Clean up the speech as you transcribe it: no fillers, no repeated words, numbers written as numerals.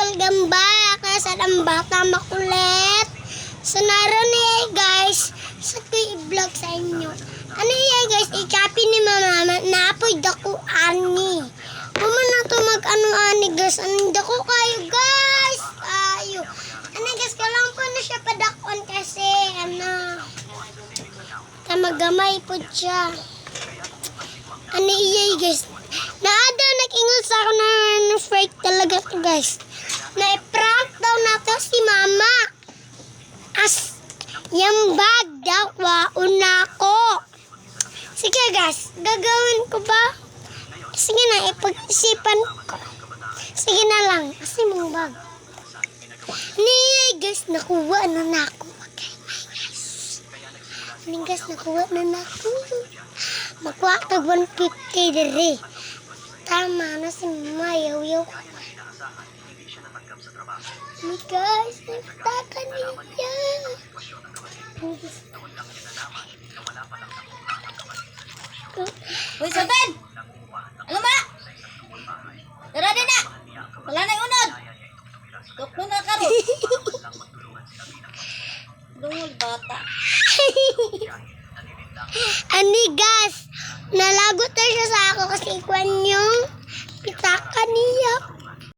welcome back sa ang bata makulit. So naroon niya guys sa i-vlog sa inyo. Ano niya guys, i-copy ni mama na apoy dako ani. Kumana to mag-ano-ani guys, ang dako kayo guys. Ayo. Ano guys, kalang po na siya padakon kasi ano tamagamay po siya. Ano iya guys, naada nag-ingon sa ako na fake talaga to guys. Na-prank daw na to si mama. As yung bag daw, wauna ko. Sige guys, gagawin ko ba? Sige na, ipag-isipan ko. Sige na lang, kasi mong bag. Niyay guys, nakuha na na ako. Okay, guys. Niyay guys, nakuha na na ako. Makuha ka 150 dere. Tama na si mama, yaw-yaw. Hey guys, nagtaka niya. Uy, Saben! Ano ba? Tara din na! Wala na yung unod! Tuklo na ka ro! Dungol bata. Ani guys, nalagot na siya sa ako kasi ikwan yung pitaka niya.